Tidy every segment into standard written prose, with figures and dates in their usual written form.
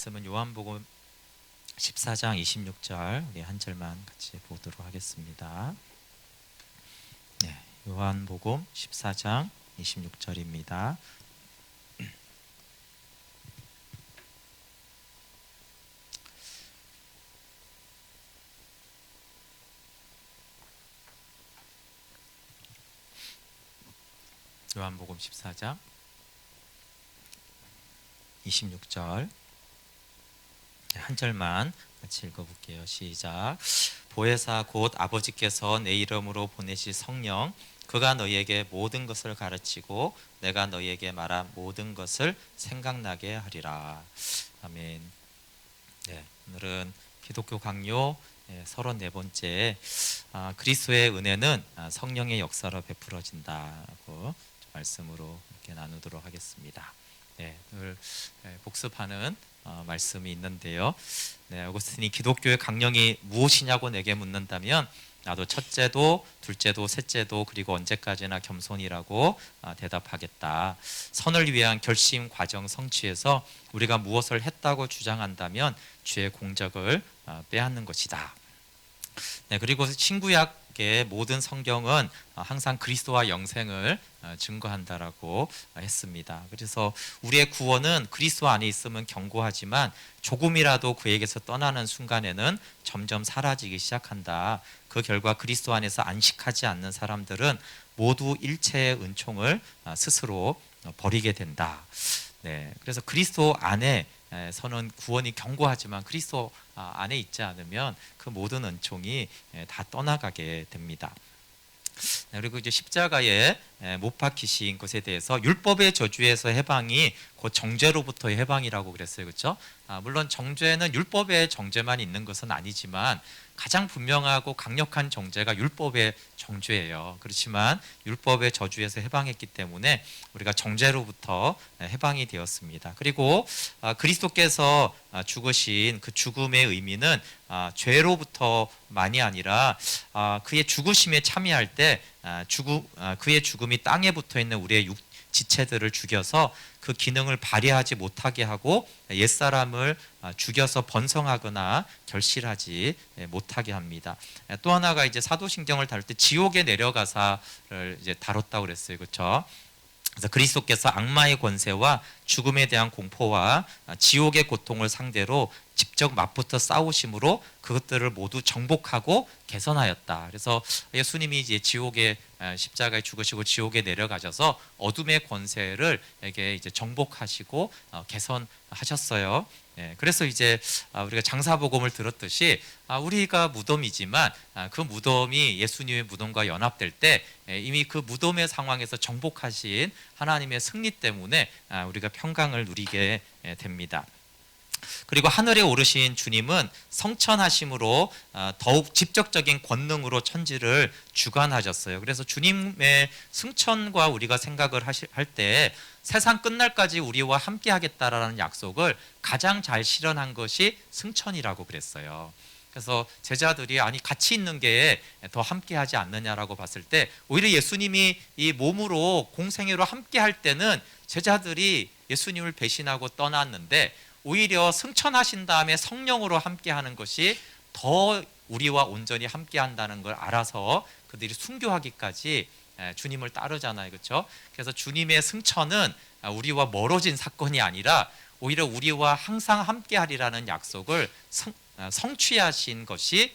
말씀은 요한복음 14장 26절 우리 한 절만 같이 보도록 하겠습니다. 네, 요한복음 14장 26절입니다. 요한복음 14장 26절 한 절만 같이 읽어볼게요. 시작. 보혜사 곧 아버지께서 내 이름으로 보내실 성령 그가 너희에게 모든 것을 가르치고 내가 너희에게 말한 모든 것을 생각나게 하리라. 아멘. 네, 오늘은 기독교 강요 34번째 그리스도의 은혜는 성령의 역사로 베풀어진다고 말씀으로 이렇게 나누도록 하겠습니다. 네, 오늘 복습하는 말씀이 있는데요. 네, 어거스틴이 기독교의 강령이 무엇이냐고 내게 묻는다면 나도 첫째도 둘째도 셋째도 그리고 언제까지나 겸손이라고 대답하겠다. 선을 위한 결심 과정 성취에서 우리가 무엇을 했다고 주장한다면 주의 공적을 빼앗는 것이다. 네, 그리고 신구약의 모든 성경은 항상 그리스도와 영생을 증거한다라고 했습니다. 그래서 우리의 구원은 그리스도 안에 있으면 견고하지만 조금이라도 그에게서 떠나는 순간에는 점점 사라지기 시작한다. 그 결과 그리스도 안에서 안식하지 않는 사람들은 모두 일체의 은총을 스스로 버리게 된다. 네, 그래서 그리스도 안에서는 구원이 견고하지만 그리스도 안에 있지 않으면 그 모든 은총이 다 떠나가게 됩니다. 그리고 이제 십자가에 못 박히신 것에 대해서 율법의 저주에서 해방이 곧 정죄로부터의 해방이라고 그랬어요, 그렇죠? 물론 정죄는 율법의 정죄만 있는 것은 아니지만 가장 분명하고 강력한 정죄가 율법의 정죄예요. 그렇지만 율법의 저주에서 해방했기 때문에 우리가 정죄로부터 해방이 되었습니다. 그리고 그리스도께서 죽으신 그 죽음의 의미는 죄로부터만이 아니라 그의 죽으심에 참여할 때 그의 죽음이 땅에 붙어 있는 우리의 지체들을 죽여서 그 기능을 발휘하지 못하게 하고 옛사람을 죽여서 번성하거나 결실하지 못하게 합니다. 또 하나가 이제 사도신경을 다룰 때 지옥에 내려가사를 이제 다뤘다고 그랬어요, 그렇죠? 그래서 그리스도께서 악마의 권세와 죽음에 대한 공포와 지옥의 고통을 상대로 직접 맞붙어 싸우심으로 그것들을 모두 정복하고 개선하였다. 그래서 예수님이 이제 지옥에 십자가에 죽으시고 지옥에 내려가셔서 어둠의 권세를 이제 정복하시고 개선하셨어요. 그래서 이제 우리가 장사복음을 들었듯이 우리가 무덤이지만 그 무덤이 예수님의 무덤과 연합될 때 이미 그 무덤의 상황에서 정복하신 하나님의 승리 때문에 우리가 평강을 누리게 됩니다. 그리고 하늘에 오르신 주님은 성천하심으로 더욱 직접적인 권능으로 천지를 주관하셨어요. 그래서 주님의 승천과 우리가 생각을 할 때 세상 끝날까지 우리와 함께 하겠다라는 약속을 가장 잘 실현한 것이 승천이라고 그랬어요. 그래서 제자들이 아니 같이 있는 게 더 함께 하지 않느냐라고 봤을 때 오히려 예수님이 이 몸으로 공생애로 함께 할 때는 제자들이 예수님을 배신하고 떠났는데 오히려 승천하신 다음에 성령으로 함께하는 것이 더 우리와 온전히 함께한다는 걸 알아서 그들이 순교하기까지 주님을 따르잖아요, 그렇죠? 그래서 주님의 승천은 우리와 멀어진 사건이 아니라 오히려 우리와 항상 함께하리라는 약속을 성취하신 것이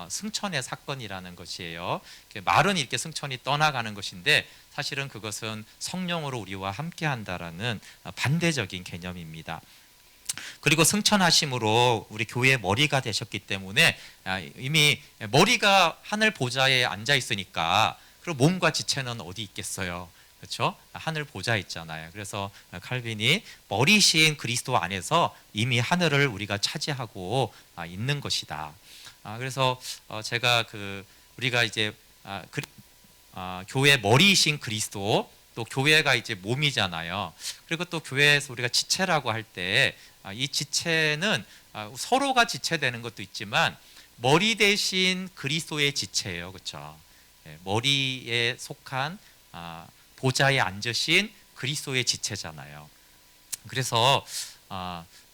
승천의 사건이라는 것이에요. 말은 이렇게 승천이 떠나가는 것인데 사실은 그것은 성령으로 우리와 함께한다라는 반대적인 개념입니다. 그리고 승천하심으로 우리 교회의 머리가 되셨기 때문에 이미 머리가 하늘 보좌에 앉아 있으니까 그리고 몸과 지체는 어디 있겠어요, 그렇죠? 하늘 보좌에 있잖아요. 그래서 칼빈이 머리신 그리스도 안에서 이미 하늘을 우리가 차지하고 있는 것이다. 그래서 제가 우리가 이제 교회 머리이신 그리스도 또 교회가 이제 몸이잖아요. 그리고 또 교회에서 우리가 지체라고 할 때 이 지체는 서로가 지체되는 것도 있지만 머리 대신 그리스도의 지체예요, 그렇죠? 머리에 속한 보좌에 앉으신 그리스도의 지체잖아요. 그래서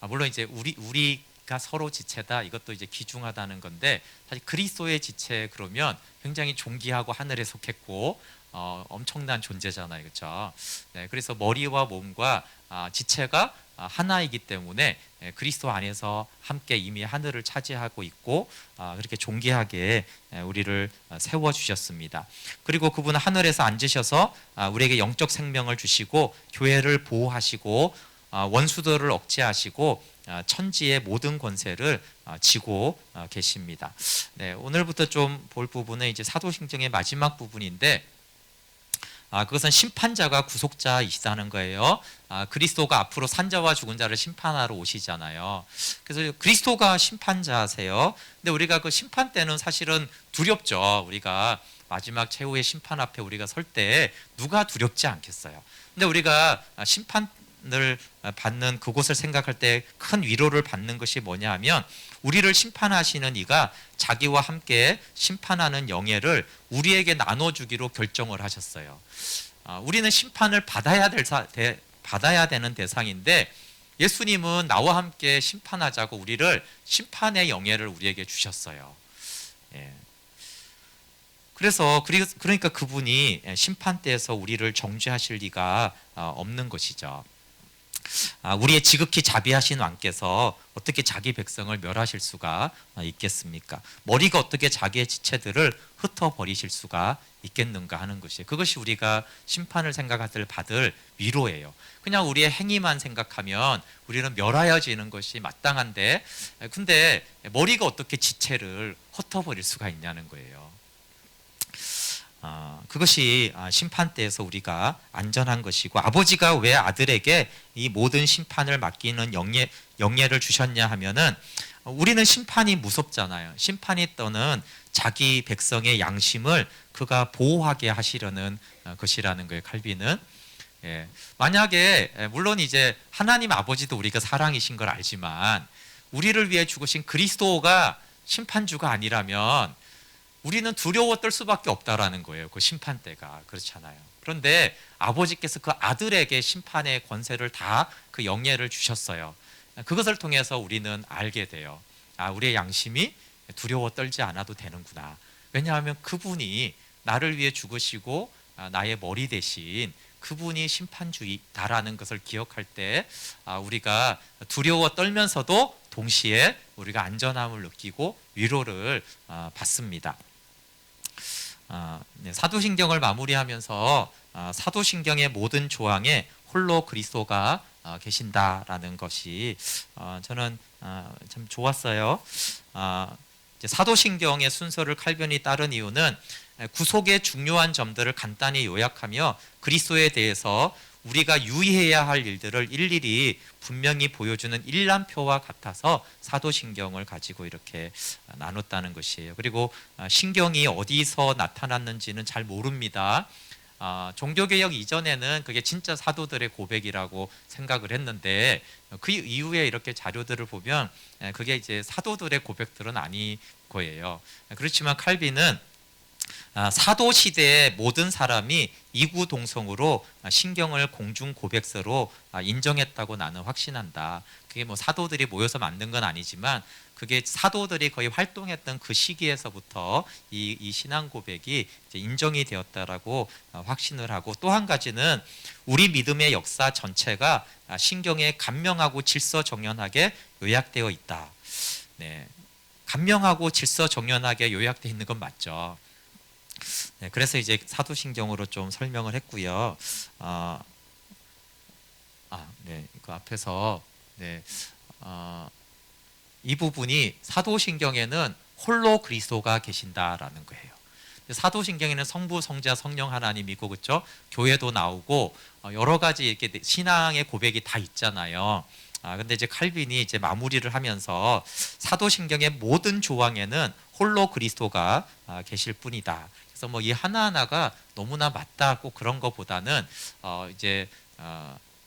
물론 이제 우리가 서로 지체다, 이것도 이제 귀중하다는 건데, 사실 그리스도의 지체 그러면 굉장히 존귀하고 하늘에 속했고 엄청난 존재잖아요, 그렇죠? 네, 그래서 머리와 몸과 지체가 하나이기 때문에 그리스도 안에서 함께 이미 하늘을 차지하고 있고 그렇게 존귀하게 우리를 세워 주셨습니다. 그리고 그분은 하늘에서 앉으셔서 우리에게 영적 생명을 주시고 교회를 보호하시고 원수들을 억제하시고 천지의 모든 권세를 지고 계십니다. 네, 오늘부터 좀 볼 부분은 이제 사도신경의 마지막 부분인데, 그것은 심판자가 구속자이시다는 거예요. 그리스도가 앞으로 산자와 죽은 자를 심판하러 오시잖아요. 그래서 그리스도가 심판자세요. 근데 우리가 그 심판 때는 사실은 두렵죠. 우리가 마지막 최후의 심판 앞에 우리가 설 때 누가 두렵지 않겠어요. 근데 우리가 심판을 받는 그곳을 생각할 때 큰 위로를 받는 것이 뭐냐 하면, 우리를 심판하시는 이가 자기와 함께 심판하는 영예를 우리에게 나눠주기로 결정을 하셨어요. 우리는 심판을 받아야 되는 대상인데, 예수님은 나와 함께 심판하자고 우리를 심판의 영예를 우리에게 주셨어요. 예. 그러니까 그분이 심판 때에서 우리를 정죄하실 리가 없는 것이죠. 우리의 지극히 자비하신 왕께서 어떻게 자기 백성을 멸하실 수가 있겠습니까? 머리가 어떻게 자기의 지체들을 흩어버리실 수가 있겠는가 하는 것이에요. 그것이 우리가 심판을 생각할 받을 위로예요. 그냥 우리의 행위만 생각하면 우리는 멸하여지는 것이 마땅한데, 근데 머리가 어떻게 지체를 흩어버릴 수가 있냐는 거예요. 그것이 심판 때에서 우리가 안전한 것이고, 아버지가 왜 아들에게 이 모든 심판을 맡기는 영예를 주셨냐 하면은, 우리는 심판이 무섭잖아요. 심판이 떠는 자기 백성의 양심을 그가 보호하게 하시려는 것이라는 거예요, 칼빈은. 예. 만약에 물론 이제 하나님 아버지도 우리가 사랑이신 걸 알지만, 우리를 위해 죽으신 그리스도가 심판주가 아니라면 우리는 두려워 떨 수밖에 없다라는 거예요. 그 심판 때가. 그렇잖아요. 그런데 아버지께서 그 아들에게 심판의 권세를 다 그 영예를 주셨어요. 그것을 통해서 우리는 알게 돼요. 우리의 양심이 두려워 떨지 않아도 되는구나. 왜냐하면 그분이 나를 위해 죽으시고 나의 머리 대신 그분이 심판주이다라는 것을 기억할 때 우리가 두려워 떨면서도 동시에 우리가 안전함을 느끼고 위로를 받습니다. 네, 사도신경을 마무리하면서 사도신경의 모든 조항에 홀로 그리스도가 계신다라는 것이 저는 참 좋았어요. 사도신경의 순서를 칼빈이 따른 이유는 구속의 중요한 점들을 간단히 요약하며 그리스도에 대해서 우리가 유의해야 할 일들을 일일이 분명히 보여주는 일람표와 같아서 사도신경을 가지고 이렇게 나눴다는 것이에요. 그리고 신경이 어디서 나타났는지는 잘 모릅니다. 종교개혁 이전에는 그게 진짜 사도들의 고백이라고 생각을 했는데, 그 이후에 이렇게 자료들을 보면 그게 이제 사도들의 고백들은 아닌 거예요. 그렇지만 칼빈은 사도 시대의 모든 사람이 이구동성으로 신경을 공중 고백서로 인정했다고 나는 확신한다. 그게 뭐 사도들이 모여서 만든 건 아니지만, 그게 사도들이 거의 활동했던 그 시기에서부터 이 신앙 고백이 이제 인정이 되었다라고 확신을 하고, 또 한 가지는 우리 믿음의 역사 전체가 신경에 간명하고 질서정연하게 요약되어 있다. 네, 간명하고 질서정연하게 요약되어 있는 건 맞죠. 네, 그래서 이제 사도신경으로 좀 설명을 했고요. 네, 그 앞에서 네, 이 부분이 사도신경에는 홀로 그리스도가 계신다라는 거예요. 사도신경에는 성부, 성자, 성령 하나님이고, 그렇죠? 교회도 나오고 여러 가지 이렇게 신앙의 고백이 다 있잖아요. 근데 이제 칼빈이 이제 마무리를 하면서 사도신경의 모든 조항에는 홀로 그리스도가 계실 뿐이다. 그래서 뭐 이 하나하나가 너무나 맞다 꼭 그런 것보다는 이제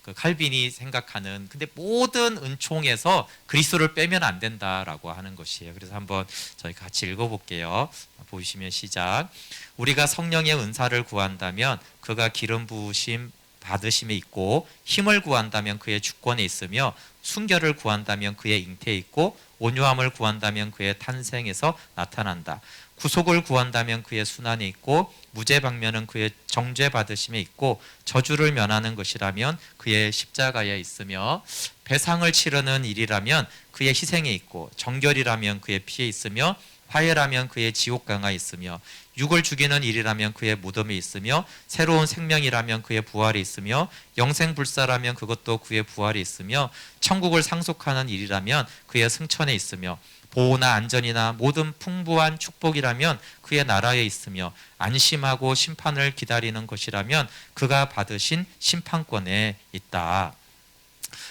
그 칼빈이 생각하는, 근데 모든 은총에서 그리스도를 빼면 안 된다라고 하는 것이에요. 그래서 한번 저희 같이 읽어볼게요. 보시면 시작. 우리가 성령의 은사를 구한다면 그가 기름 부으심 받으심에 있고, 힘을 구한다면 그의 주권에 있으며, 순결을 구한다면 그의 잉태에 있고 온유함을 구한다면 그의 탄생에서 나타난다. 구속을 구한다면 그의 순환에 있고 무죄방면은 그의 정죄받으심에 있고 저주를 면하는 것이라면 그의 십자가에 있으며 배상을 치르는 일이라면 그의 희생에 있고 정결이라면 그의 피에 있으며 화해라면 그의 지옥강에 있으며 육을 죽이는 일이라면 그의 무덤에 있으며 새로운 생명이라면 그의 부활에 있으며 영생불사라면 그것도 그의 부활에 있으며 천국을 상속하는 일이라면 그의 승천에 있으며 보호나 안전이나 모든 풍부한 축복이라면 그의 나라에 있으며 안심하고 심판을 기다리는 것이라면 그가 받으신 심판권에 있다.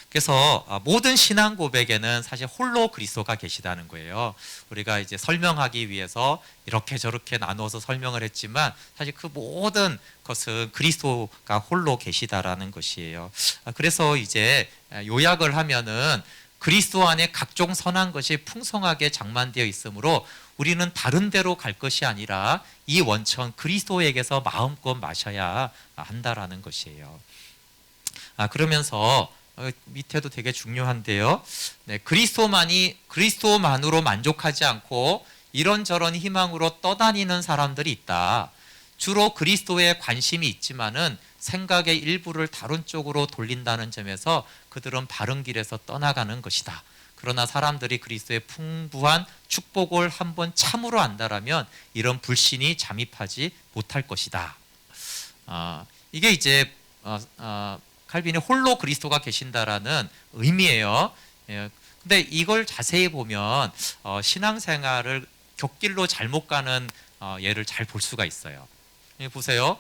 그래서 모든 신앙 고백에는 사실 홀로 그리스도가 계시다는 거예요. 우리가 이제 설명하기 위해서 이렇게 저렇게 나눠서 설명을 했지만 사실 그 모든 것은 그리스도가 홀로 계시다라는 것이에요. 그래서 이제 요약을 하면은 그리스도 안에 각종 선한 것이 풍성하게 장만되어 있으므로 우리는 다른 데로 갈 것이 아니라 이 원천 그리스도에게서 마음껏 마셔야 한다라는 것이에요. 그러면서 밑에도 되게 중요한데요. 네, 그리스도만으로 만족하지 않고 이런저런 희망으로 떠다니는 사람들이 있다. 주로 그리스도에 관심이 있지만은 생각의 일부를 다른 쪽으로 돌린다는 점에서 그들은 바른 길에서 떠나가는 것이다. 그러나 사람들이 그리스도의 풍부한 축복을 한번 참으로 안다라면 이런 불신이 잠입하지 못할 것이다. 이게 이제 칼빈이 홀로 그리스도가 계신다라는 의미예요. 근데 이걸 자세히 보면 신앙생활을 곁길로 잘못 가는 예를 잘 볼 수가 있어요. 보세요.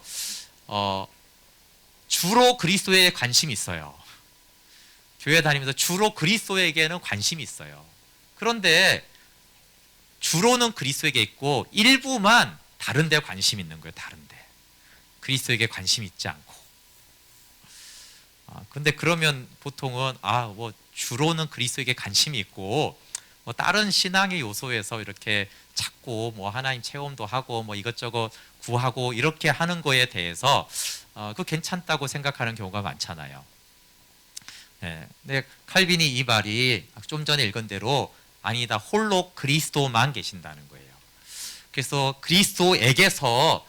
주로 그리스도에 관심이 있어요. 교회 다니면서 주로 그리스도에게는 관심이 있어요. 그런데 주로는 그리스도에게 있고 일부만 다른 데 관심이 있는 거예요. 다른 데. 그리스도에게 관심이 있지 않고. 근데 그러면 보통은 뭐 주로는 그리스도에게 관심이 있고 뭐 다른 신앙의 요소에서 이렇게 찾고 뭐 하나님 체험도 하고 뭐 이것저것 구하고 이렇게 하는 거에 대해서 그 괜찮다고 생각하는 경우가 많잖아요. 네. 근데 칼빈이 이 말이 좀 전에 읽은 대로 아니다. 홀로 그리스도만 계신다는 거예요. 그래서 그리스도에게서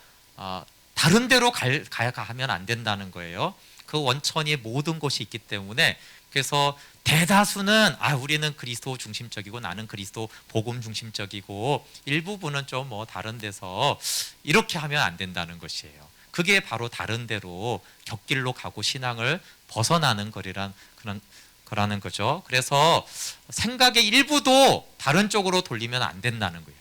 다른 데로 가면 안 된다는 거예요. 그 원천이 모든 것이 있기 때문에 그래서 대다수는 우리는 그리스도 중심적이고 나는 그리스도 복음 중심적이고 일부분은 좀 뭐 다른 데서 이렇게 하면 안 된다는 것이에요. 그게 바로 다른 데로 곁길로 가고 신앙을 벗어나는 거라는 거죠. 그래서 생각의 일부도 다른 쪽으로 돌리면 안 된다는 거예요.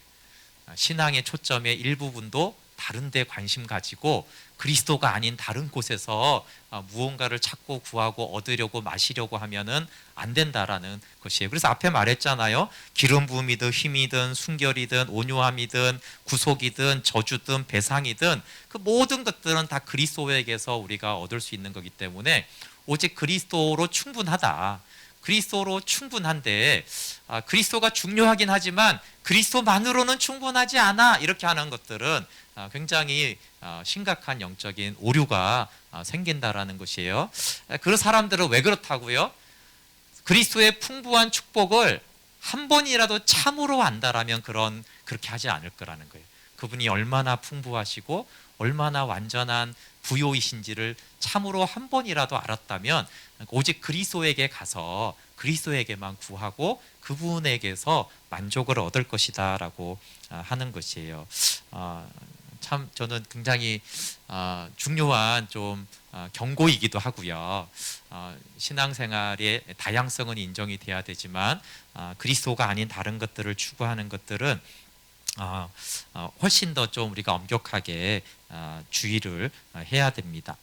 신앙의 초점의 일부분도 다른 데 관심 가지고 그리스도가 아닌 다른 곳에서 무언가를 찾고 구하고 얻으려고 마시려고 하면은 안 된다라는 것이에요. 그래서 앞에 말했잖아요. 기름 부음이든 힘이든 순결이든 온유함이든 구속이든 저주든 배상이든 그 모든 것들은 다 그리스도에게서 우리가 얻을 수 있는 거기 때문에 오직 그리스도로 충분하다. 그리스도로 충분한데 그리스도가 중요하긴 하지만 그리스도만으로는 충분하지 않아. 이렇게 하는 것들은 굉장히 심각한 영적인 오류가 생긴다라는 것이에요. 그런 사람들은 왜 그렇다고요? 그리스도의 풍부한 축복을 한 번이라도 참으로 안다라면 그렇게 하지 않을 거라는 거예요. 그분이 얼마나 풍부하시고 얼마나 완전한 부요이신지를 참으로 한 번이라도 알았다면 오직 그리스도에게 가서 그리스도에게만 구하고 그분에게서 만족을 얻을 것이다라고 하는 것이에요. 참 저는 굉장히 중요한 좀 경고이기도 하고요. 신앙생활의 다양성은 인정이 돼야 되지만 그리스도가 아닌 다른 것들을 추구하는 것들은 훨씬 더 좀 우리가 엄격하게 주의를 해야 됩니다.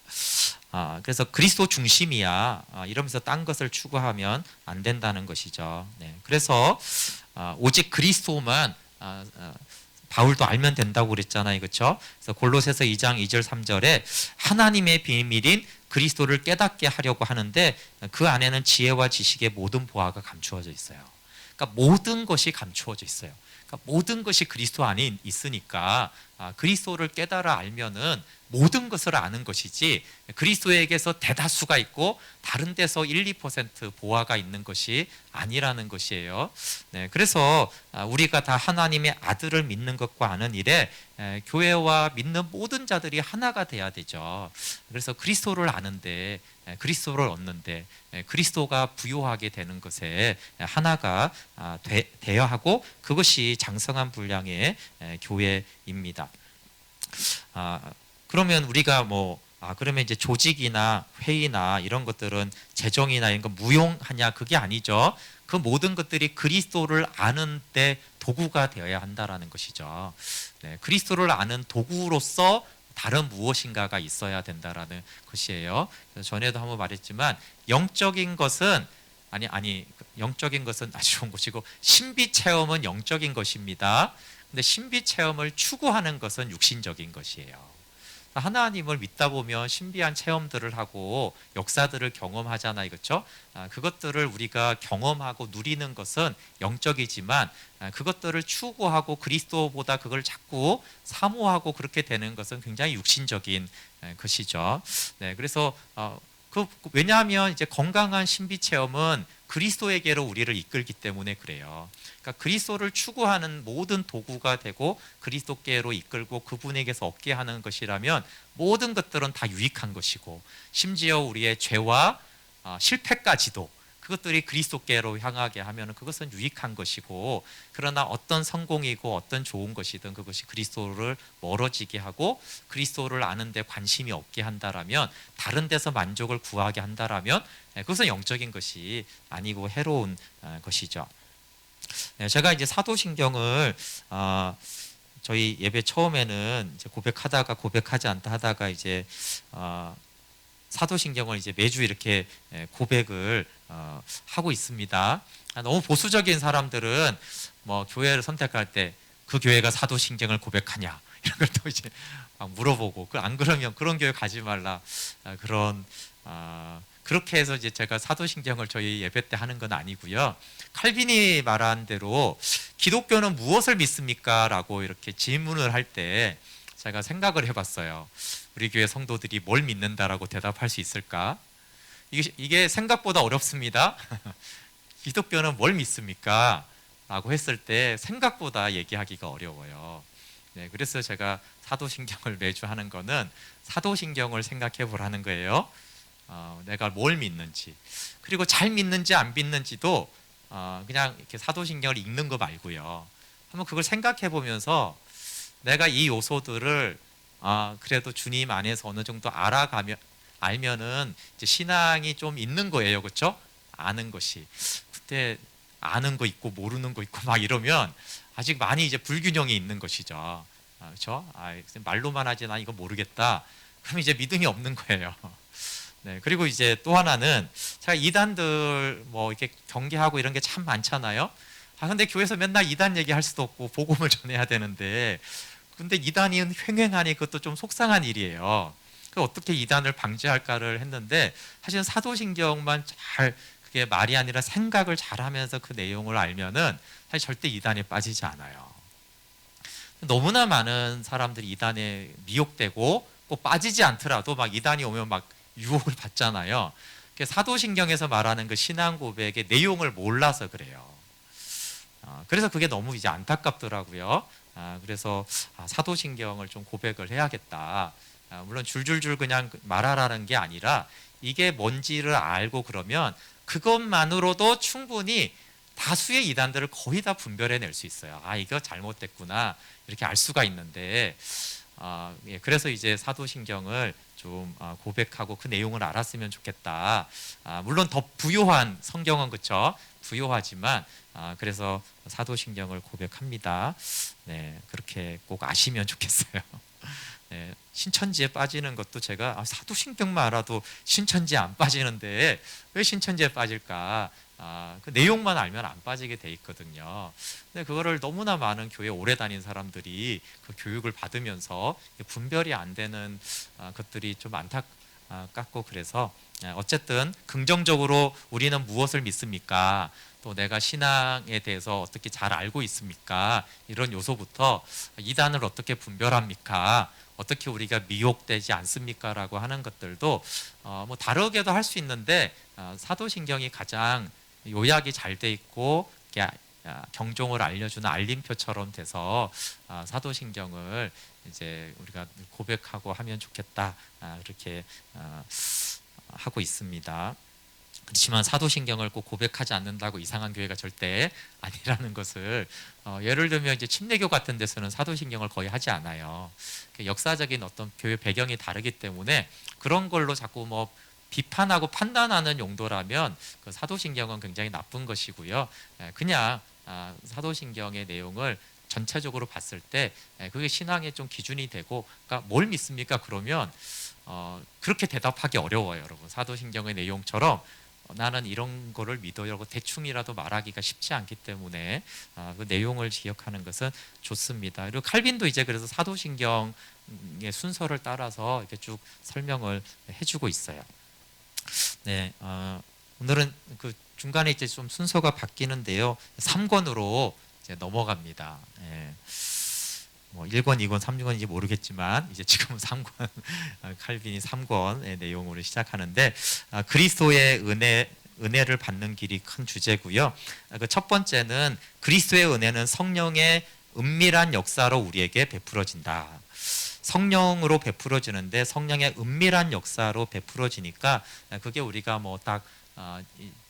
그래서 그리스도 중심이야 이러면서 딴 것을 추구하면 안 된다는 것이죠. 네. 그래서 오직 그리스도만 바울도 알면 된다고 그랬잖아요. 그렇죠? 그래서 골로새서 2장 2절 3절에 하나님의 비밀인 그리스도를 깨닫게 하려고 하는데 그 안에는 지혜와 지식의 모든 보화가 감추어져 있어요. 그러니까 모든 것이 감추어져 있어요. 그러니까 모든 것이 그리스도 안에 있으니까 그리스도를 깨달아 알면은 모든 것을 아는 것이지, 그리스도에게서 대다수가 있고 다른 데서 1, 2% 보화가 있는 것이 아니라는 것이에요. 네, 그래서 우리가 다 하나님의 아들을 믿는 것과 아는 일에 교회와 믿는 모든 자들이 하나가 돼야 되죠. 그래서 그리스도를 아는데, 그리스도를 얻는데, 그리스도가 부요하게 되는 것에 하나가 되어야 하고, 그것이 장성한 분량의 교회입니다. 그러면 우리가 그러면 이제 조직이나 회의나 이런 것들은 재정이나 이런 거 무용하냐? 그게 아니죠. 그 모든 것들이 그리스도를 아는 데 도구가 되어야 한다라는 것이죠. 네, 그리스도를 아는 도구로서 다른 무엇인가가 있어야 된다라는 것이에요. 그래서 전에도 한번 말했지만 영적인 것은 영적인 것은 아주 좋은 것이고 신비 체험은 영적인 것입니다. 근데 신비 체험을 추구하는 것은 육신적인 것이에요. 하나님을 믿다 보면 신비한 체험들을 하고 역사들을 경험하잖아요, 그렇죠? 그것들을 우리가 경험하고 누리는 것은 영적이지만 그것들을 추구하고 그리스도보다 그걸 자꾸 사모하고 그렇게 되는 것은 굉장히 육신적인 것이죠. 네, 그래서 왜냐하면 이제 건강한 신비 체험은 그리스도에게로 우리를 이끌기 때문에 그래요. 그러니까 그리스도를 추구하는 모든 도구가 되고 그리스도께로 이끌고 그분에게서 얻게 하는 것이라면 모든 것들은 다 유익한 것이고, 심지어 우리의 죄와 실패까지도 그것들이 그리스도께로 향하게 하면 그것은 유익한 것이고, 그러나 어떤 성공이고 어떤 좋은 것이든 그것이 그리스도를 멀어지게 하고 그리스도를 아는 데 관심이 없게 한다라면, 다른 데서 만족을 구하게 한다라면 그것은 영적인 것이 아니고 해로운 것이죠. 제가 이제 사도신경을 저희 예배 처음에는 이제 고백하다가 고백하지 않다 하다가 이제 사도신경을 이제 매주 이렇게 고백을 하고 있습니다. 너무 보수적인 사람들은 뭐 교회를 선택할 때 그 교회가 사도신경을 고백하냐 이런 걸 또 이제 막 물어보고, 안 그러면 그런 교회 가지 말라, 그런 그렇게 해서 이제 제가 사도신경을 저희 예배 때 하는 건 아니고요. 칼빈이 말한 대로 기독교는 무엇을 믿습니까? 라고 이렇게 질문을 할 때 제가 생각을 해봤어요. 우리 교회 성도들이 뭘 믿는다라고 대답할 수 있을까? 이게 생각보다 어렵습니다. 기독교는 뭘 믿습니까? 라고 했을 때 생각보다 얘기하기가 어려워요. 네, 그래서 제가 사도신경을 매주 하는 거는 사도신경을 생각해 보라는 거예요. 내가 뭘 믿는지, 그리고 잘 믿는지 안 믿는지도 그냥 이렇게 사도신경을 읽는 거 말고요. 한번 그걸 생각해 보면서 내가 이 요소들을 그래도 주님 안에서 어느 정도 알면은 이제 신앙이 좀 있는 거예요, 그렇죠? 아는 것이. 그때 아는 거 있고 모르는 거 있고 막 이러면 아직 많이 이제 불균형이 있는 것이죠. 그렇죠? 말로만 하지 나 이거 모르겠다. 그럼 이제 믿음이 없는 거예요. 네, 그리고 이제 또 하나는 제가 이단들 뭐 이렇게 경계하고 이런 게 참 많잖아요. 근데 교회에서 맨날 이단 얘기할 수도 없고 복음을 전해야 되는데, 근데 이단이 횡행하니 그것도 좀 속상한 일이에요. 그 어떻게 이단을 방지할까를 했는데, 사실은 사도신경만 잘, 그게 말이 아니라 생각을 잘하면서 그 내용을 알면은 사실 절대 이단에 빠지지 않아요. 너무나 많은 사람들이 이단에 미혹되고 꼭 빠지지 않더라도 막 이단이 오면 막 유혹을 받잖아요. 사도신경에서 말하는 그 신앙 고백의 내용을 몰라서 그래요. 그래서 그게 너무 이제 안타깝더라고요. 그래서 사도신경을 좀 고백을 해야겠다. 물론 줄줄줄 그냥 말하라는 게 아니라 이게 뭔지를 알고 그러면 그것만으로도 충분히 다수의 이단들을 거의 다 분별해낼 수 있어요. 이거 잘못됐구나 이렇게 알 수가 있는데, 예, 그래서 이제 사도신경을 좀 고백하고 그 내용을 알았으면 좋겠다. 물론 더 부요한 성경은 그렇죠. 부요하지만 그래서 사도신경을 고백합니다. 네, 그렇게 꼭 아시면 좋겠어요. 네, 신천지에 빠지는 것도 제가 사도신경만 알아도 신천지에 안 빠지는데 왜 신천지에 빠질까? 그 내용만 알면 안 빠지게 돼 있거든요. 근데 그거를 너무나 많은 교회 오래 다닌 사람들이 그 교육을 받으면서 분별이 안 되는 것들이 좀 안타깝고, 그래서 어쨌든 긍정적으로 우리는 무엇을 믿습니까? 또 내가 신앙에 대해서 어떻게 잘 알고 있습니까? 이런 요소부터 이단을 어떻게 분별합니까? 어떻게 우리가 미혹되지 않습니까? 라고 하는 것들도 뭐 다르게도 할 수 있는데 사도신경이 가장 요약이 잘 돼 있고 경종을 알려주는 알림표처럼 돼서 사도신경을 이제 우리가 고백하고 하면 좋겠다, 이렇게 하고 있습니다. 그렇지만 사도신경을 꼭 고백하지 않는다고 이상한 교회가 절대 아니라는 것을 예를 들면 이제 침례교 같은 데서는 사도신경을 거의 하지 않아요. 역사적인 어떤 교회 배경이 다르기 때문에 그런 걸로 자꾸 뭐 비판하고 판단하는 용도라면 그 사도신경은 굉장히 나쁜 것이고요. 그냥 사도신경의 내용을 전체적으로 봤을 때 그게 신앙의 좀 기준이 되고, 그러니까 뭘 믿습니까? 그러면 그렇게 대답하기 어려워요, 여러분. 사도신경의 내용처럼 나는 이런 거를 믿어요라고 대충이라도 말하기가 쉽지 않기 때문에 그 내용을 기억하는 것은 좋습니다. 그리고 칼빈도 이제 그래서 사도신경의 순서를 따라서 이렇게 쭉 설명을 해주고 있어요. 네, 오늘은 그 중간에 이제 좀 순서가 바뀌는데요. 3권으로 이제 넘어갑니다. 예. 뭐 1권, 2권, 3권인지 모르겠지만 이제 지금은 3권 칼빈이 3권의 내용으로 시작하는데 그리스도의 은혜를 받는 길이 큰 주제고요. 그 첫 번째는 그리스도의 은혜는 성령의 은밀한 역사로 우리에게 베풀어진다. 성령으로 베풀어지는데 성령의 은밀한 역사로 베풀어지니까 그게 우리가 뭐 딱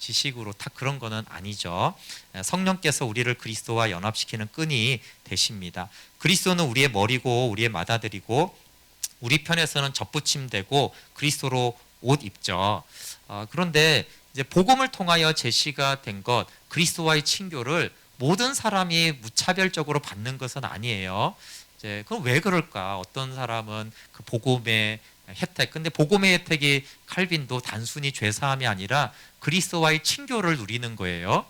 지식으로 딱 그런 거는 아니죠. 성령께서 우리를 그리스도와 연합시키는 끈이 되십니다. 그리스도는 우리의 머리고 우리의 맏아들이고 우리 편에서는 접붙임되고 그리스도로 옷 입죠. 그런데 이제 복음을 통하여 제시가 된 것, 그리스도와의 친교를 모든 사람이 무차별적으로 받는 것은 아니에요. 이제 그럼 왜 그럴까? 어떤 사람은 그 복음의 혜택, 근데 복음의 혜택이 칼빈도 단순히 죄사함이 아니라 그리스도와의 친교를 누리는 거예요.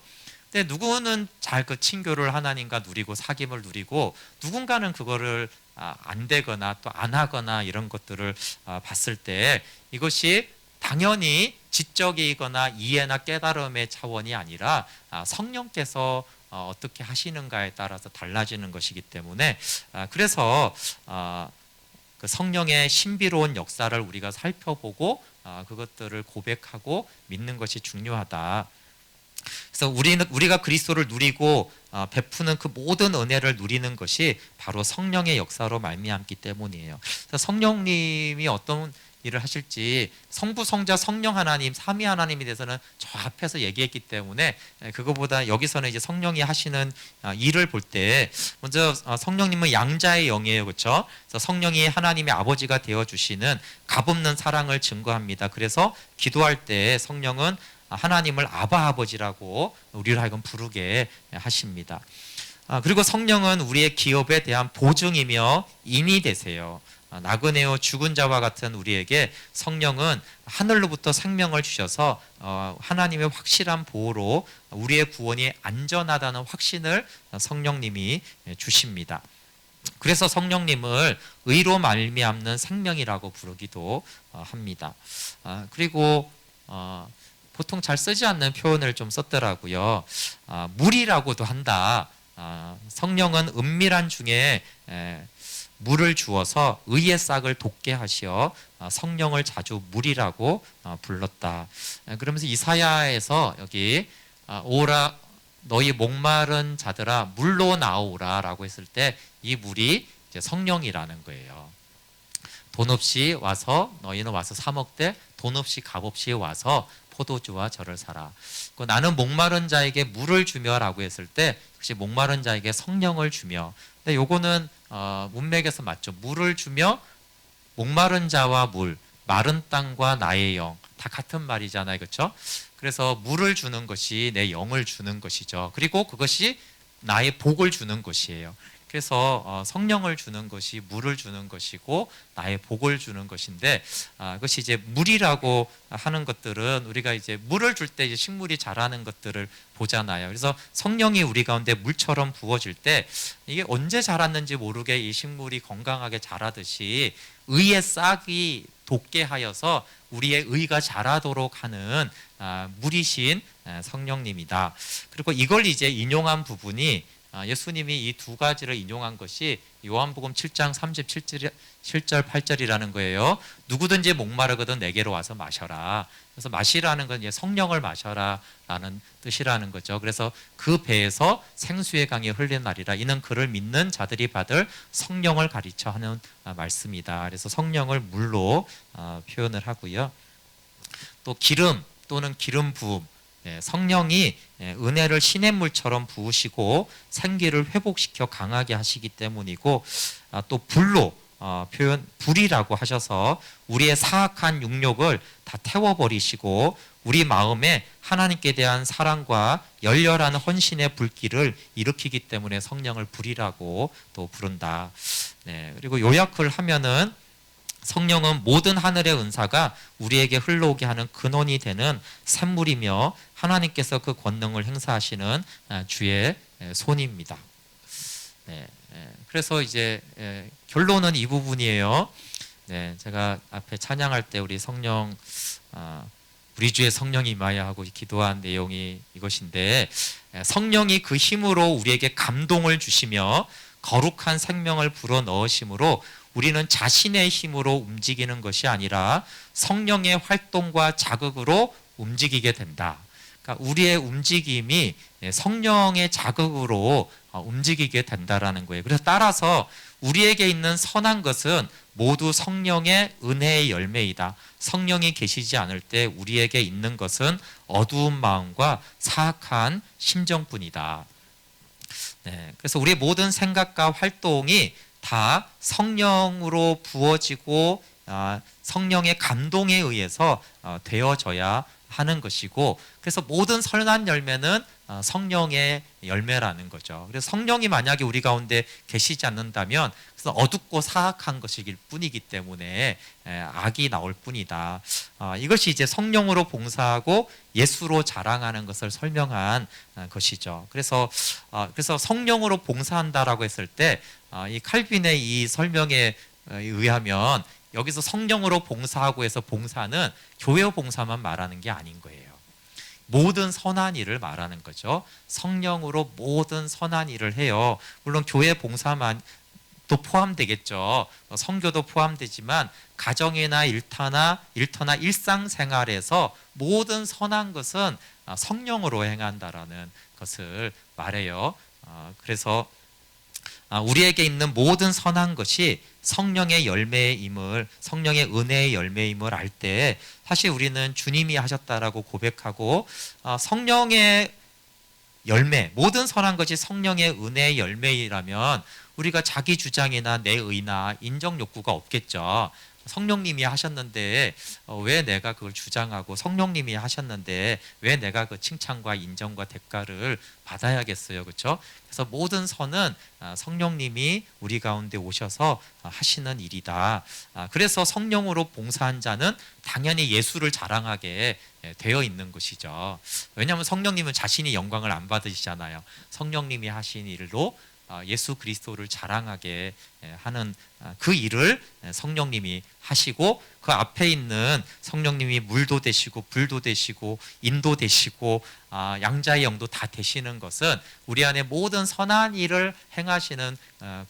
근데 누구는 잘 그 친교를 하나님과 누리고 사귐을 누리고, 누군가는 그거를 안 되거나 또 안 하거나 이런 것들을 봤을 때 이것이 당연히 지적이거나 이해나 깨달음의 차원이 아니라 성령께서 어떻게 하시는가에 따라서 달라지는 것이기 때문에 그래서 그 성령의 신비로운 역사를 우리가 살펴보고 그것들을 고백하고 믿는 것이 중요하다. 그래서 우리가 그리스도를 누리고 베푸는 그 모든 은혜를 누리는 것이 바로 성령의 역사로 말미암기 때문이에요. 그래서 성령님이 어떤 일을 하실지 성부, 성자, 성령 하나님, 삼위 하나님에 대해서는 저 앞에서 얘기했기 때문에 그거보다 여기서는 이제 성령이 하시는 일을 볼 때 먼저 성령님은 양자의 영이에요, 그렇죠? 그래서 성령이 하나님의 아버지가 되어 주시는 값없는 사랑을 증거합니다. 그래서 기도할 때 성령은 하나님을 아바 아버지라고 우리를 하여금 부르게 하십니다. 그리고 성령은 우리의 기업에 대한 보증이며 인이 되세요. 나그네오 죽은 자와 같은 우리에게 성령은 하늘로부터 생명을 주셔서 하나님의 확실한 보호로 우리의 구원이 안전하다는 확신을 성령님이 주십니다. 그래서 성령님을 의로 말미암는 생명이라고 부르기도 합니다. 그리고 보통 잘 쓰지 않는 표현을 좀 썼더라고요. 물이라고도 한다. 성령은 은밀한 중에 물을 주어서 의의 싹을 돋게 하시어 성령을 자주 물이라고 불렀다. 그러면서 이사야에서 여기 오라 너희 목마른 자들아 물로 나오라 라고 했을 때 이 물이 이제 성령이라는 거예요. 돈 없이 와서 너희는 와서 사 먹되 돈 없이 값 없이 와서 포도주와 저를 사라. 나는 목마른 자에게 물을 주며 라고 했을 때 역시 목마른 자에게 성령을 주며, 근데 요거는 문맥에서 맞죠. 물을 주며 목마른 자와 물, 마른 땅과 나의 영 다 같은 말이잖아요, 그렇죠? 그래서 물을 주는 것이 내 영을 주는 것이죠. 그리고 그것이 나의 복을 주는 것이에요. 그래서 성령을 주는 것이 물을 주는 것이고 나의 복을 주는 것인데, 그것이 이제 물이라고 하는 것들은 우리가 이제 물을 줄 때 이제 식물이 자라는 것들을 보잖아요. 그래서 성령이 우리 가운데 물처럼 부어질 때 이게 언제 자랐는지 모르게 이 식물이 건강하게 자라듯이 의의 싹이 돕게 하여서 우리의 의가 자라도록 하는 물이신 성령님이다. 그리고 이걸 이제 인용한 부분이 예수님이 이 두 가지를 인용한 것이 요한복음 7장 37절 8절이라는 거예요. 누구든지 목마르거든 내게로 와서 마셔라. 그래서 마시라는 건 이제 성령을 마셔라라는 뜻이라는 거죠. 그래서 그 배에서 생수의 강이 흘러나리라. 이는 그를 믿는 자들이 받을 성령을 가리켜 하는 말씀이다. 그래서 성령을 물로 표현을 하고요. 또 기름 또는 기름 부음, 성령이 은혜를 시냇물처럼 부으시고 생기를 회복시켜 강하게 하시기 때문이고, 또 불로 표현 불이라고 하셔서 우리의 사악한 육력을 다 태워버리시고 우리 마음에 하나님께 대한 사랑과 열렬한 헌신의 불길을 일으키기 때문에 성령을 불이라고 또 부른다. 그리고 요약을 하면은 성령은 모든 하늘의 은사가 우리에게 흘러오게 하는 근원이 되는 샘물이며 하나님께서 그 권능을 행사하시는 주의 손입니다. 그래서 이제 결론은 이 부분이에요. 제가 앞에 찬양할 때 우리 성령, 우리 주의 성령이 임하여 하고 기도한 내용이 이것인데, 성령이 그 힘으로 우리에게 감동을 주시며 거룩한 생명을 불어 넣으심으로 우리는 자신의 힘으로 움직이는 것이 아니라 성령의 활동과 자극으로 움직이게 된다. 그러니까 우리의 움직임이 성령의 자극으로 움직이게 된다라는 거예요. 그래서 따라서 우리에게 있는 선한 것은 모두 성령의 은혜의 열매이다. 성령이 계시지 않을 때 우리에게 있는 것은 어두운 마음과 사악한 심정뿐이다. 그래서 우리의 모든 생각과 활동이 다 성령으로 부어지고 성령의 감동에 의해서 되어져야 하는 것이고, 그래서 모든 선한 열매는 성령의 열매라는 거죠. 그래서 성령이 만약에 우리 가운데 계시지 않는다면 그래서 어둡고 사악한 것이길 뿐이기 때문에 악이 나올 뿐이다. 이것이 이제 성령으로 봉사하고 예수로 자랑하는 것을 설명한 것이죠. 그래서 성령으로 봉사한다라고 했을 때 이 칼빈의 이 설명에 의하면 여기서 성령으로 봉사하고 해서 봉사는 교회 봉사만 말하는 게 아닌 거예요. 모든 선한 일을 말하는 거죠. 성령으로 모든 선한 일을 해요. 물론 교회 봉사만 또 포함되겠죠. 선교도 포함되지만 가정이나 일터나 일상생활에서 모든 선한 것은 성령으로 행한다라는 것을 말해요. 그래서 우리에게 있는 모든 선한 것이 성령의 열매임을, 성령의 은혜의 열매임을 알 때 사실 우리는 주님이 하셨다라고 고백하고 성령의 열매, 모든 선한 것이 성령의 은혜의 열매이라면 우리가 자기 주장이나 내 의나 인정 욕구가 없겠죠. 성령님이 하셨는데 왜 내가 그걸 주장하고, 성령님이 하셨는데 왜 내가 그 칭찬과 인정과 대가를 받아야겠어요. 그렇죠? 그래서 모든 선은 성령님이 우리 가운데 오셔서 하시는 일이다. 그래서 성령으로 봉사한 자는 당연히 예수를 자랑하게 되어 있는 것이죠. 왜냐하면 성령님은 자신이 영광을 안 받으시잖아요. 성령님이 하신 일로 예수 그리스도를 자랑하게 하는 그 일을 성령님이 하시고, 그 앞에 있는 성령님이 물도 되시고 불도 되시고 인도 되시고 양자의 영도 다 되시는 것은 우리 안에 모든 선한 일을 행하시는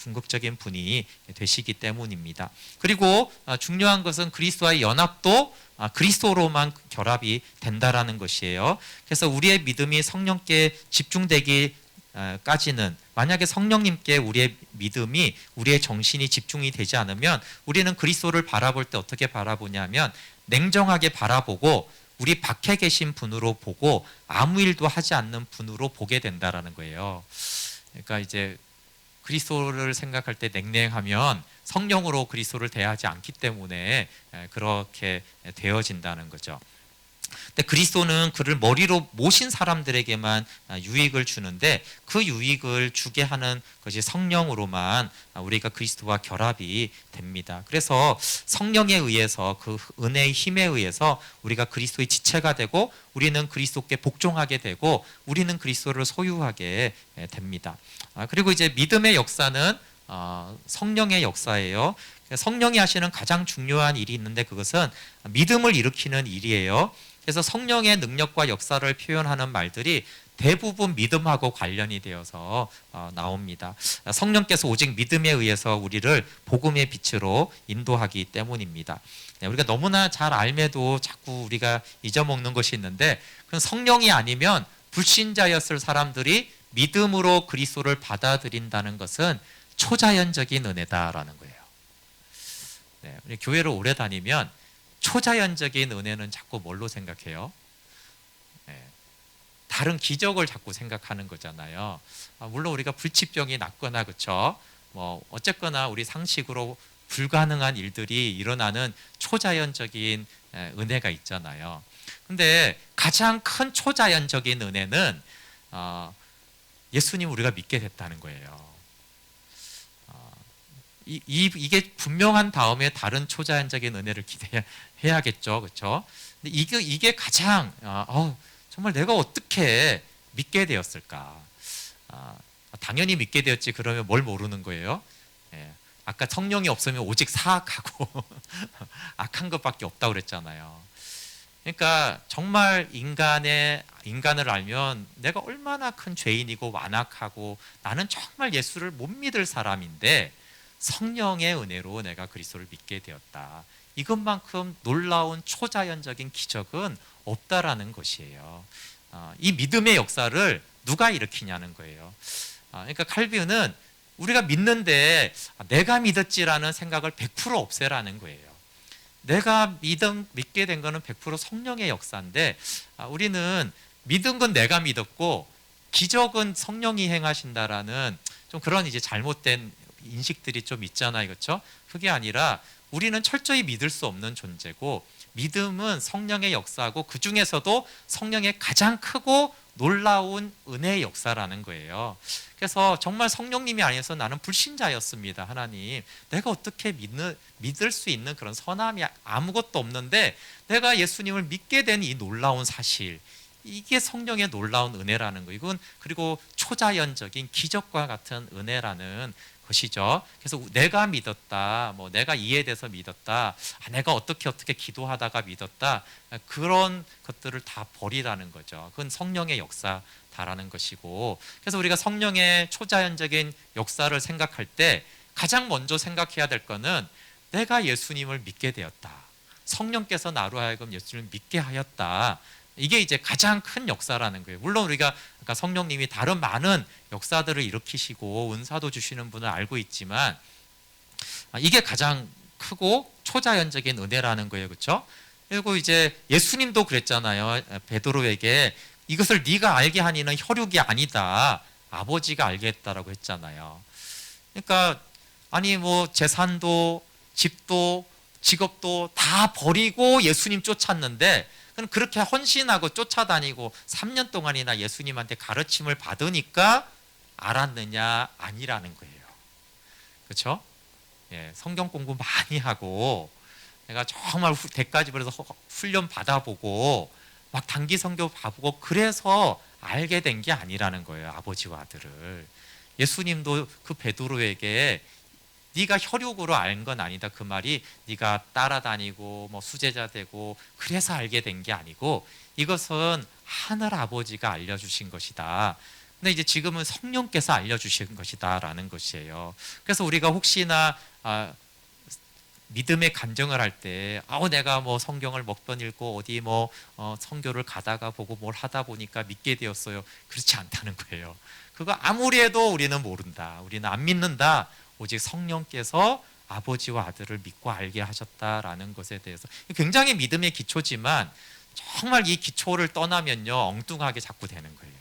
궁극적인 분이 되시기 때문입니다. 그리고 중요한 것은 그리스도와의 연합도 그리스도로만 결합이 된다라는 것이에요. 그래서 우리의 믿음이 성령께 집중되기 까지는, 만약에 성령님께 우리의 믿음이, 우리의 정신이 집중이 되지 않으면 우리는 그리스도를 바라볼 때 어떻게 바라보냐면 냉정하게 바라보고 우리 밖에 계신 분으로 보고 아무 일도 하지 않는 분으로 보게 된다라는 거예요. 그러니까 이제 그리스도를 생각할 때 냉랭하면 성령으로 그리스도를 대하지 않기 때문에 그렇게 되어진다는 거죠. 근데 그리스도는 그를 머리로 모신 사람들에게만 유익을 주는데 그 유익을 주게 하는 것이 성령으로만 우리가 그리스도와 결합이 됩니다. 그래서 성령에 의해서, 그 은혜의 힘에 의해서 우리가 그리스도의 지체가 되고 우리는 그리스도께 복종하게 되고 우리는 그리스도를 소유하게 됩니다. 그리고 이제 믿음의 역사는 성령의 역사예요. 성령이 하시는 가장 중요한 일이 있는데 그것은 믿음을 일으키는 일이에요. 그래서 성령의 능력과 역사를 표현하는 말들이 대부분 믿음하고 관련이 되어서 나옵니다. 성령께서 오직 믿음에 의해서 우리를 복음의 빛으로 인도하기 때문입니다. 우리가 너무나 잘 알매도 자꾸 우리가 잊어먹는 것이 있는데, 그건 성령이 아니면 불신자였을 사람들이 믿음으로 그리스도를 받아들인다는 것은 초자연적인 은혜다라는 거예요. 우리 교회를 오래 다니면 초자연적인 은혜는 자꾸 뭘로 생각해요? 다른 기적을 자꾸 생각하는 거잖아요. 물론 우리가 불치병이 낫거나 그렇죠. 뭐 어쨌거나 우리 상식으로 불가능한 일들이 일어나는 초자연적인 은혜가 있잖아요. 근데 가장 큰 초자연적인 은혜는 예수님 우리가 믿게 됐다는 거예요. 이게 분명한 다음에 다른 초자연적인 은혜를 기대해야겠죠, 그렇죠? 근데 이게 가장 정말 내가 어떻게 믿게 되었을까? 당연히 믿게 되었지. 그러면 뭘 모르는 거예요? 아까 성령이 없으면 오직 사악하고 악한 것밖에 없다고 그랬잖아요. 그러니까 정말 인간을 알면 내가 얼마나 큰 죄인이고 완악하고 나는 정말 예수를 못 믿을 사람인데 성령의 은혜로 내가 그리스도를 믿게 되었다. 이것만큼 놀라운 초자연적인 기적은 없다라는 것이에요. 이 믿음의 역사를 누가 일으키냐는 거예요. 그러니까 칼빈은 우리가 믿는데 내가 믿었지라는 생각을 100% 없애라는 거예요. 내가 믿게 된 거는 100% 성령의 역사인데 우리는 믿은 건 내가 믿었고 기적은 성령이 행하신다라는 좀 그런 이제 잘못된 인식들이 좀 있잖아요, 그렇죠? 그게 아니라 우리는 철저히 믿을 수 없는 존재고 믿음은 성령의 역사고 그 중에서도 성령의 가장 크고 놀라운 은혜의 역사라는 거예요. 그래서 정말 성령님이 아니어서 나는 불신자였습니다. 하나님, 내가 어떻게 믿을 수 있는 그런 선함이 아무것도 없는데 내가 예수님을 믿게 된 이 놀라운 사실, 이게 성령의 놀라운 은혜라는 거. 이건 그리고 초자연적인 기적과 같은 은혜라는 것이죠. 그래서 내가 믿었다, 뭐 내가 이해돼서 믿었다, 내가 어떻게 기도하다가 믿었다, 그런 것들을 다 버리라는 거죠. 그건 성령의 역사다라는 것이고, 그래서 우리가 성령의 초자연적인 역사를 생각할 때 가장 먼저 생각해야 될 거는 내가 예수님을 믿게 되었다. 성령께서 나로 하여금 예수님을 믿게 하였다. 이게 이제 가장 큰 역사라는 거예요. 물론 우리가 아까 성령님이 다른 많은 역사들을 일으키시고 은사도 주시는 분을 알고 있지만 이게 가장 크고 초자연적인 은혜라는 거예요, 그렇죠? 그리고 이제 예수님도 그랬잖아요. 베드로에게 이것을 네가 알게 하니는 혈육이 아니다, 아버지가 알게 했다라고 했잖아요. 그러니까 아니 뭐 재산도 집도 직업도 다 버리고 예수님 쫓았는데 그렇게 헌신하고 쫓아다니고 3년 동안이나 예수님한테 가르침을 받으니까 알았느냐? 아니라는 거예요. 그렇죠? 성경 공부 많이 하고 내가 정말 대가집에서 훈련 받아보고 막 단기 성경 봐보고 그래서 알게 된 게 아니라는 거예요. 아버지와 아들을. 예수님도 그 베드로에게 네가 혈육으로 알 건 아니다. 그 말이 네가 따라다니고 뭐 수제자 되고 그래서 알게 된 게 아니고 이것은 하늘 아버지가 알려주신 것이다. 근데 이제 지금은 성령께서 알려주신 것이다라는 것이에요. 그래서 우리가 혹시나 믿음의 간증을 할 때 내가 뭐 성경을 먹던 읽고 어디 뭐 선교를 가다가 보고 뭘 하다 보니까 믿게 되었어요. 그렇지 않다는 거예요. 그거 아무리 해도 우리는 모른다. 우리는 안 믿는다. 오직 성령께서 아버지와 아들을 믿고 알게 하셨다라는 것에 대해서 굉장히 믿음의 기초지만 정말 이 기초를 떠나면요 엉뚱하게 자꾸 되는 거예요.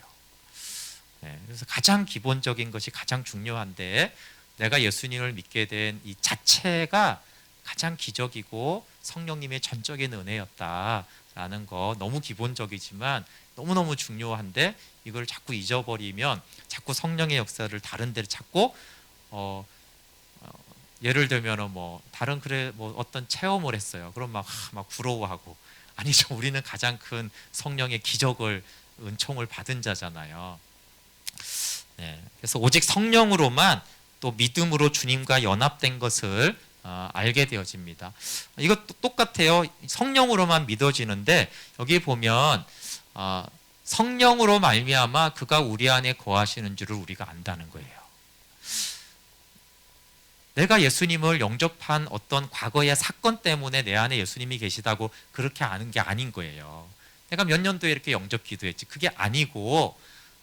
그래서 가장 기본적인 것이 가장 중요한데 내가 예수님을 믿게 된 이 자체가 가장 기적이고 성령님의 전적인 은혜였다라는 거 너무 기본적이지만 너무너무 중요한데 이걸 자꾸 잊어버리면 자꾸 성령의 역사를 다른 데를 찾고 예를 들면 뭐 다른 뭐 어떤 체험을 했어요. 그럼 막 부러워하고 아니죠. 우리는 가장 큰 성령의 기적을 은총을 받은 자잖아요. 그래서 오직 성령으로만 또 믿음으로 주님과 연합된 것을 알게 되어집니다. 이것도 똑같아요. 성령으로만 믿어지는데 여기 보면 성령으로 말미암아 그가 우리 안에 거하시는 줄을 우리가 안다는 거예요. 내가 예수님을 영접한 어떤 과거의 사건 때문에 내 안에 예수님이 계시다고 그렇게 아는 게 아닌 거예요. 내가 몇 년도에 이렇게 영접 기도했지. 그게 아니고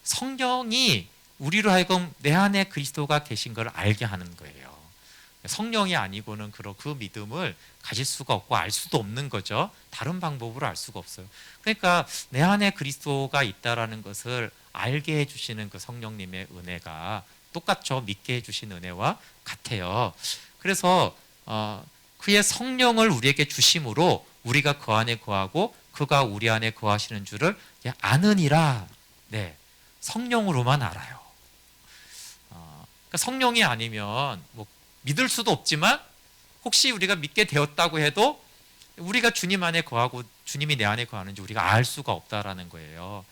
성령이 우리로 하여금 내 안에 그리스도가 계신 걸 알게 하는 거예요. 성령이 아니고는 그 믿음을 가질 수가 없고 알 수도 없는 거죠. 다른 방법으로 알 수가 없어요. 그러니까 내 안에 그리스도가 있다라는 것을 알게 해주시는 그 성령님의 은혜가 똑같죠. 믿게 해주신 은혜와 같아요. 그래서 그의 성령을 우리에게 주심으로 우리가 그 안에 거하고 그가 우리 안에 거하시는 줄을 아느니라. 네, 성령으로만 알아요. 그러니까 성령이 아니면 뭐 믿을 수도 없지만 혹시 우리가 믿게 되었다고 해도 우리가 주님 안에 거하고 주님이 내 안에 거하는지 우리가 알 수가 없다라는 거예요.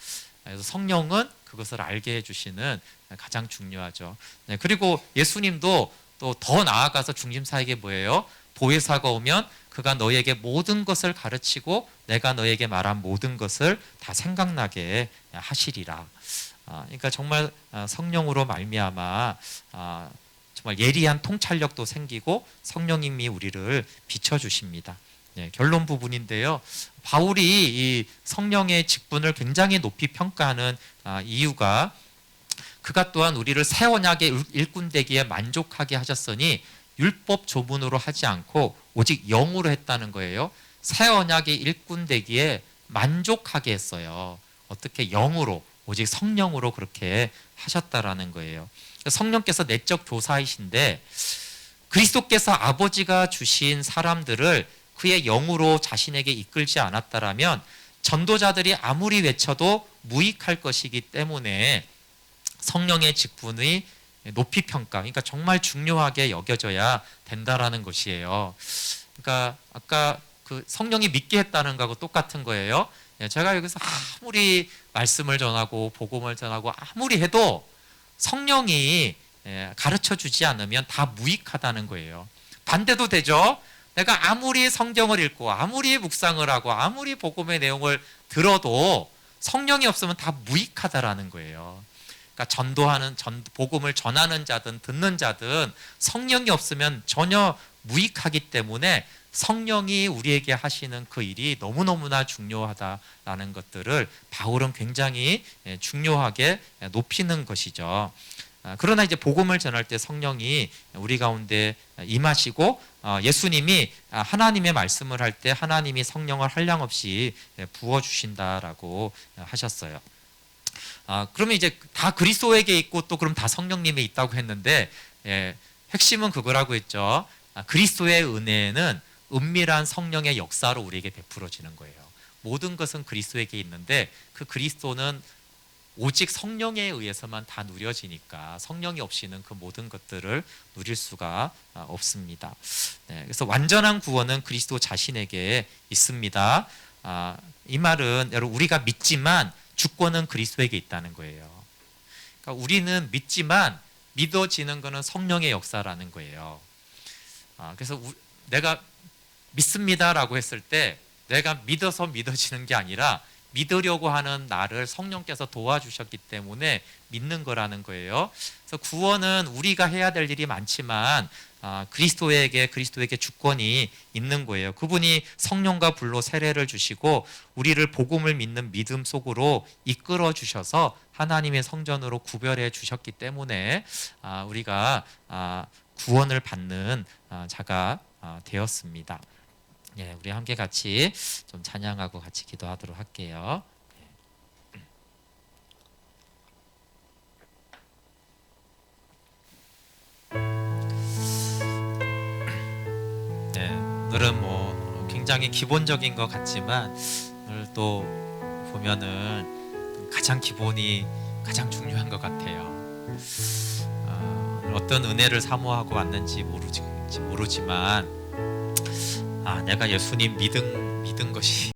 그래서 성령은 그것을 알게 해주시는 가장 중요하죠. 네, 그리고 예수님도 또 더 나아가서 중심사에게 뭐예요? 보혜사가 오면 그가 너에게 모든 것을 가르치고 내가 너에게 말한 모든 것을 다 생각나게 하시리라. 그러니까 정말 성령으로 말미암아 정말 예리한 통찰력도 생기고 성령님이 우리를 비춰주십니다. 네, 결론 부분인데요. 바울이 이 성령의 직분을 굉장히 높이 평가하는 이유가 그가 또한 우리를 새 언약의 일꾼 되기에 만족하게 하셨으니 율법 조문으로 하지 않고 오직 영으로 했다는 거예요. 새 언약의 일꾼 되기에 만족하게 했어요. 어떻게? 영으로, 오직 성령으로 그렇게 하셨다라는 거예요. 성령께서 내적 교사이신데 그리스도께서 아버지가 주신 사람들을 그의 영으로 자신에게 이끌지 않았다라면 전도자들이 아무리 외쳐도 무익할 것이기 때문에 성령의 직분이 높이 평가, 그러니까 정말 중요하게 여겨져야 된다라는 것이에요. 그러니까 아까 그 성령이 믿게 했다는 거하고 똑같은 거예요. 제가 여기서 아무리 말씀을 전하고 복음을 전하고 아무리 해도 성령이 가르쳐 주지 않으면 다 무익하다는 거예요. 반대도 되죠. 내가 아무리 성경을 읽고 아무리 묵상을 하고 아무리 복음의 내용을 들어도 성령이 없으면 다 무익하다라는 거예요. 그러니까 복음을 전하는 자든 듣는 자든 성령이 없으면 전혀 무익하기 때문에 성령이 우리에게 하시는 그 일이 너무너무나 중요하다라는 것들을 바울은 굉장히 중요하게 높이는 것이죠. 그러나 이제 복음을 전할 때 성령이 우리 가운데 임하시고 예수님이 하나님의 말씀을 할 때 하나님이 성령을 한량없이 부어주신다라고 하셨어요. 그러면 이제 다 그리스도에게 있고 또 그럼 다 성령님에 있다고 했는데 핵심은 그거라고 했죠. 그리스도의 은혜는 은밀한 성령의 역사로 우리에게 베풀어지는 거예요. 모든 것은 그리스도에게 있는데 그 그리스도는 오직 성령에 의해서만 다 누려지니까 성령이 없이는 그 모든 것들을 누릴 수가 없습니다. 네, 그래서 완전한 구원은 그리스도 자신에게 있습니다. 이 말은 여러분 우리가 믿지만 주권은 그리스도에게 있다는 거예요. 그러니까 우리는 믿지만 믿어지는 것은 성령의 역사라는 거예요. 그래서 내가 믿습니다라고 했을 때 내가 믿어서 믿어지는 게 아니라 믿으려고 하는 나를 성령께서 도와주셨기 때문에 믿는 거라는 거예요. 그래서 구원은 우리가 해야 될 일이 많지만 그리스도에게 주권이 있는 거예요. 그분이 성령과 불로 세례를 주시고 우리를 복음을 믿는 믿음 속으로 이끌어 주셔서 하나님의 성전으로 구별해 주셨기 때문에 우리가 구원을 받는 자가 되었습니다. 예, 우리 함께 같이 좀 찬양하고 같이 기도하도록 할게요. 네, 오늘은 뭐 굉장히 기본적인 것 같지만 오늘 또 보면은 가장 기본이 가장 중요한 것 같아요. 어떤 은혜를 사모하고 왔는지 모르지만 내가 예수님 믿은 것이